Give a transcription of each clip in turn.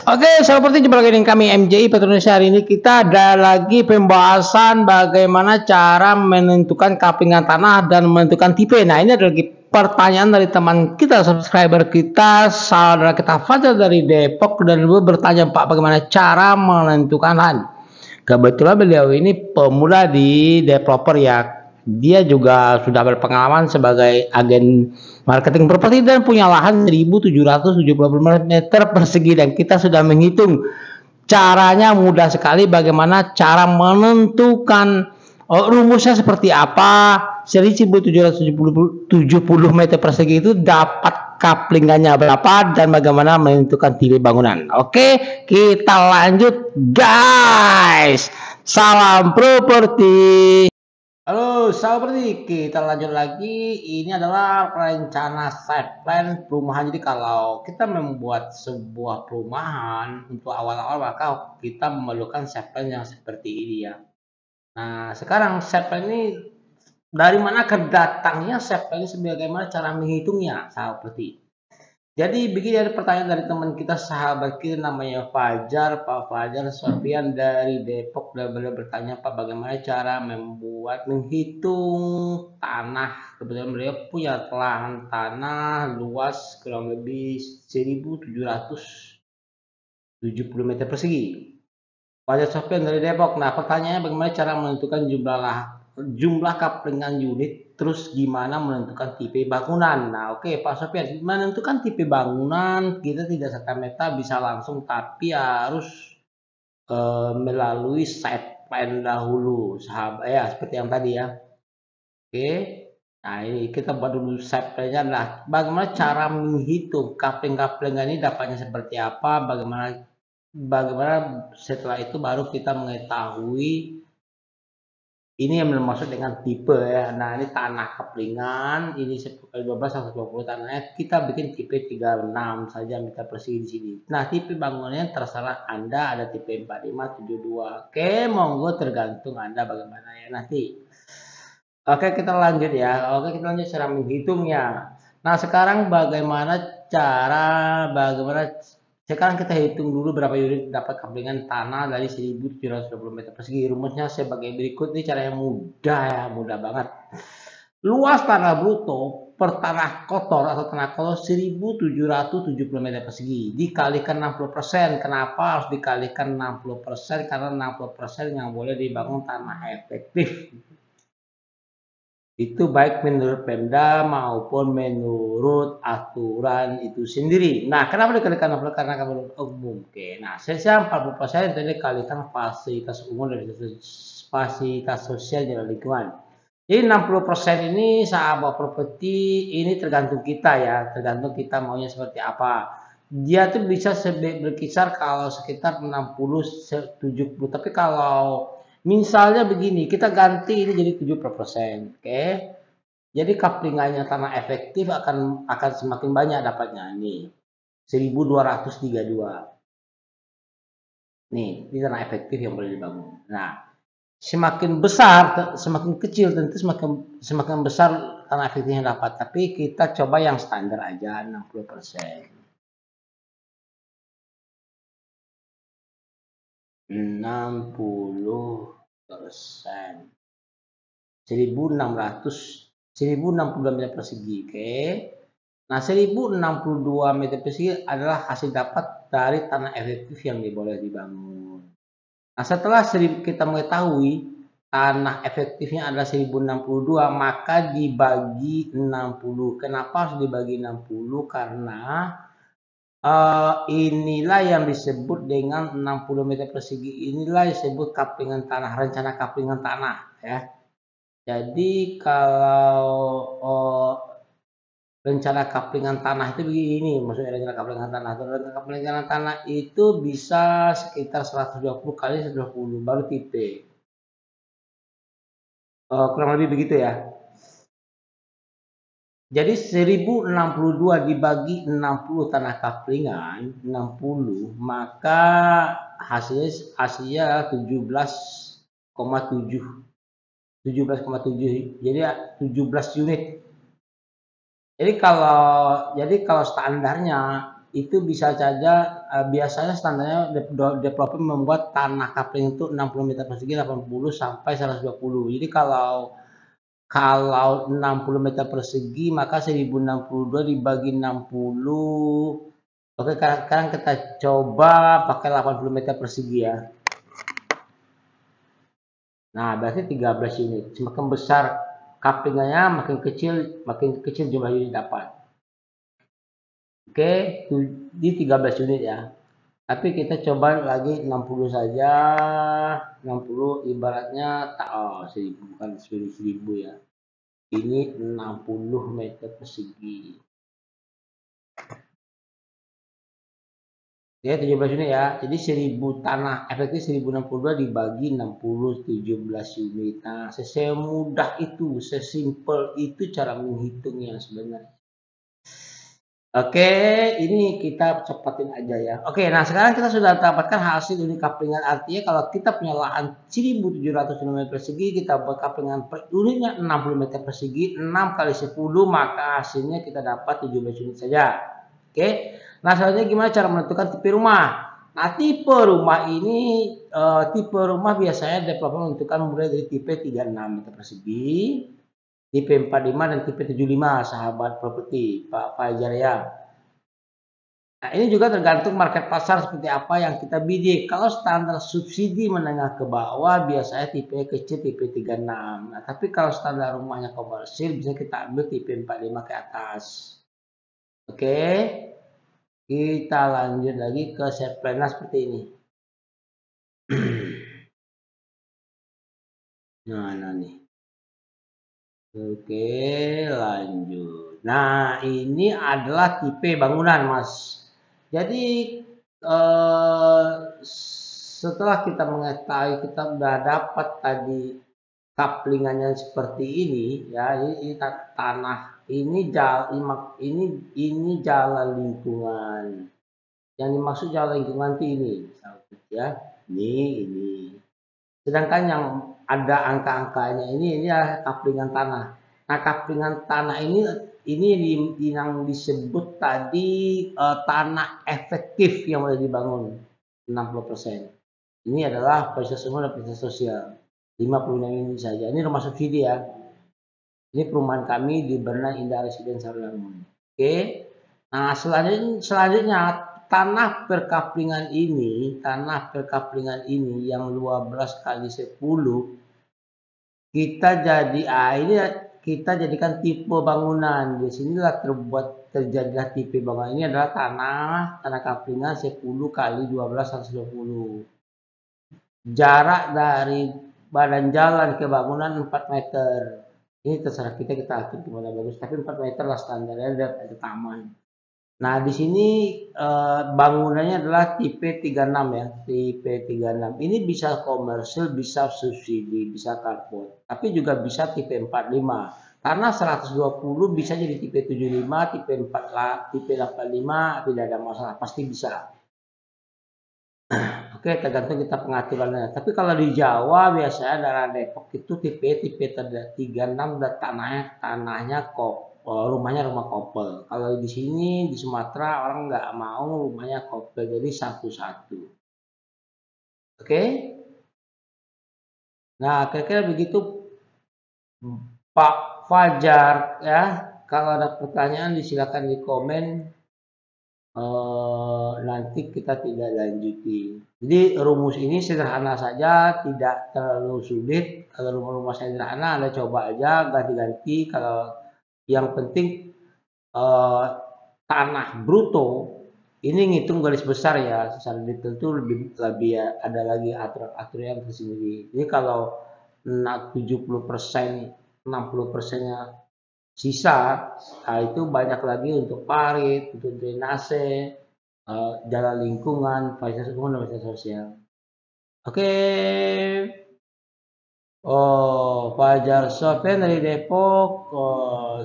Oke, seperti jumpa lagi dengan kami MJI Petronas. Hari ini kita ada lagi pembahasan bagaimana cara menentukan kaplingan tanah dan menentukan tipe. Nah, ini ada lagi pertanyaan dari teman kita, subscriber kita, saudara kita Fajar dari Depok, dan beliau bertanya, Pak, bagaimana cara menentukan lahan. Kebetulan beliau ini pemula di developer ya. Dia juga sudah berpengalaman sebagai agen marketing properti dan punya lahan 1.770 meter persegi, dan kita sudah menghitung caranya mudah sekali bagaimana cara menentukan rumusnya seperti apa. 1.770 meter persegi itu dapat kaplingannya berapa dan bagaimana menentukan tipe bangunan. Oke, kita lanjut guys. Salam properti. Halo, seperti kita lanjut lagi. Ini adalah rencana site plan perumahan. Jadi kalau kita membuat sebuah perumahan untuk awal-awal, maka kita memerlukan site plan yang seperti ini ya. Nah, sekarang site plan ini dari mana datangnya site plan ini, sebagaimana cara menghitungnya, seperti. Jadi begini, ada pertanyaan dari teman kita, sahabat kita namanya Fajar, Pak Fajar Sofian dari Depok, dan beliau bertanya, Pak, bagaimana cara menghitung tanah. Kebetulan beliau punya lahan tanah luas kurang lebih 1.770 meter persegi. Fajar Sofian dari Depok. Nah, pertanyaannya bagaimana cara menentukan jumlah kaplingan unit, terus gimana menentukan tipe bangunan. Nah, oke, Pak Sofian, menentukan tipe bangunan kita tidak serta-merta bisa langsung, tapi harus melalui site plan dahulu, sahabat ya, seperti yang tadi ya. Oke, nah ini kita buat dulu site plan-nya. Nah, bagaimana cara menghitung kapling-kaplingan ini dapatnya seperti apa, bagaimana setelah itu baru kita mengetahui ini yang bermaksud dengan tipe ya. Nah, ini tanah kaplingan, ini 10x12 120 tanahnya, kita bikin tipe 36 saja meter persegi di sini. Nah, tipe bangunannya terserah Anda, ada tipe 45, 72. Oke, monggo, tergantung Anda bagaimana ya nanti. Oke, kita lanjut ya. Oke, kita lanjut cara menghitungnya. Nah, sekarang sekarang kita hitung dulu berapa unit dapat kaplingan tanah dari 1.720 meter persegi. Rumusnya sebagai berikut. Ini cara yang mudah ya, mudah banget. Luas tanah bruto per tanah kotor atau tanah kotor 1.770 meter persegi dikalikan 60%. Kenapa harus dikalikan 60%? Karena 60% yang boleh dibangun tanah efektif. Itu baik menurut Pemda maupun menurut aturan itu sendiri. Nah, kenapa dikalikan 60? Karena menurut umum. Oke, nah sisa 40% itu dikalikan fasilitas umum dan fasilitas sosial dan lingkungan. Jadi 60% ini, sahabat properti, ini tergantung kita ya, tergantung kita maunya seperti apa. Dia tuh bisa berkisar kalau sekitar 60-70, tapi kalau misalnya begini, kita ganti ini jadi 70%, oke? Jadi kaplingannya tanah efektif akan semakin banyak dapatnya nih. 1.232. Nih, ini tanah efektif yang boleh dibangun. Nah, semakin besar, semakin kecil tentu semakin besar tanah efektif yang dapat. Tapi kita coba yang standar aja 60%. 60%. 1.062 meter persegi, oke. Nah, 1.062 meter persegi adalah hasil dapat dari tanah efektif yang boleh dibangun. Nah, setelah kita mengetahui tanah efektifnya adalah 1.062, maka dibagi 60. Kenapa harus dibagi 60? Karena inilah yang disebut dengan 60 meter persegi, inilah disebut kaplingan tanah, rencana kaplingan tanah ya. Jadi kalau rencana kaplingan tanah itu begini, maksudnya rencana kaplingan tanah. Rencana kaplingan tanah itu bisa sekitar 120 kali 120 baru tipe. Kurang lebih begitu ya. Jadi 1.062 dibagi 60 tanah kaplingan, 60, maka hasilnya 17,7. 17,7, jadi 17 unit. Jadi kalau standarnya itu bisa saja biasanya standarnya developer membuat tanah coupling itu 60 meter persegi 80 sampai 120. Jadi kalau 60 meter persegi maka 1062 dibagi 60. Oke, sekarang kita coba pakai 80 meter persegi ya. Nah, berarti 13 unit. Semakin besar couplingnya, makin kecil jumlah unit dapat. Oke, di 13 unit ya. Tapi kita coba lagi 60 saja. 60 ibaratnya 1000 bukan 1000 ya. Ini 60 meter persegi. Ya, 17 unit ya. Jadi 1000 tanah efektif 1062 dibagi 60 17 unit. Nah, semudah itu, sesimpel itu cara menghitungnya sebenarnya. Oke, ini kita cepatin aja ya. Oke, nah sekarang kita sudah dapatkan hasil unit couplingan. Artinya kalau kita punya lahan 1700 meter persegi, kita buat couplingan per unitnya 60 meter persegi, 6 kali 10, maka hasilnya kita dapat 17 unit saja. Oke, nah selanjutnya gimana cara menentukan tipe rumah? Nah, tipe rumah ini, tipe rumah biasanya developer menentukan mulai dari tipe 36 meter persegi, tipe 45 dan tipe 75, sahabat properti Pak Fajar ya. Nah, ini juga tergantung market pasar seperti apa yang kita bidik. Kalau standar subsidi menengah ke bawah biasanya tipe kecil tipe 36. Nah, tapi kalau standar rumahnya komersil bisa kita ambil tipe 45 ke atas. Oke. Kita lanjut lagi ke set plan seperti ini. Nah nih. Oke, lanjut. Nah, ini adalah tipe bangunan, Mas. Jadi setelah kita mengetahui, kita sudah dapat tadi couplingannya seperti ini, ya. Ini tanah, ini jalan lingkungan. Yang dimaksud jalan lingkungan itu ini, ya. Ini. Sedangkan yang ada angka-angkanya ini adalah couplingan tanah. Nah, couplingan tanah ini yang disebut tadi tanah efektif yang boleh dibangun 60%. Ini adalah fasilitas umum dan fasilitas sosial. 56 ini saja. Ini rumah subsidi ya. Ini perumahan kami di Berna Indah Residence Sarangun. Oke. Nah, selanjutnya tanah perkaplingan ini yang 12 kali 10 kita jadikan tipe bangunan. Di sinilah terjadilah tipe bangunan. Ini adalah tanah kaplingan 10 kali 12 120. Jarak dari badan jalan ke bangunan 4 meter. Ini terserah kita atur gimana bagus, tapi 4 meter lah standarnya, ada taman. Nah, di sini bangunannya adalah tipe 36 ya, tipe 36. Ini bisa komersil, bisa subsidi, bisa carport, tapi juga bisa tipe 45. Karena 120 bisa jadi tipe 75, tipe 4, tipe 85 tidak ada masalah, pasti bisa. Oke, tergantung kita pengaturannya. Tapi kalau di Jawa biasanya daerah Depok itu tipe 36 dan tanahnya rumahnya rumah kopel. Kalau di sini di Sumatera orang nggak mau rumahnya kopel, jadi satu-satu. Oke? Nah, kira-kira begitu Pak Fajar ya. Kalau ada pertanyaan silakan di komen. Nanti kita tidak lanjuti. Jadi rumus ini sederhana saja, tidak terlalu sulit. Kalau rumah-rumah sederhana Anda coba aja ganti-ganti. Kalau yang penting tanah bruto ini ngitung garis besar ya, secara detail itu lebih ya, ada lagi aturan tersendiri. Jadi kalau 70%, 60%-nya sisa, nah itu banyak lagi untuk parit, untuk drainase, jalan lingkungan, fasilitas umum dan fasilitas sosial. Oke. Fajar Sofian dari Depok.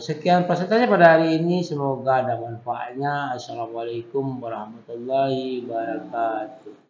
Sekian presentasi pada hari ini, semoga ada manfaatnya. Assalamualaikum warahmatullahi wabarakatuh.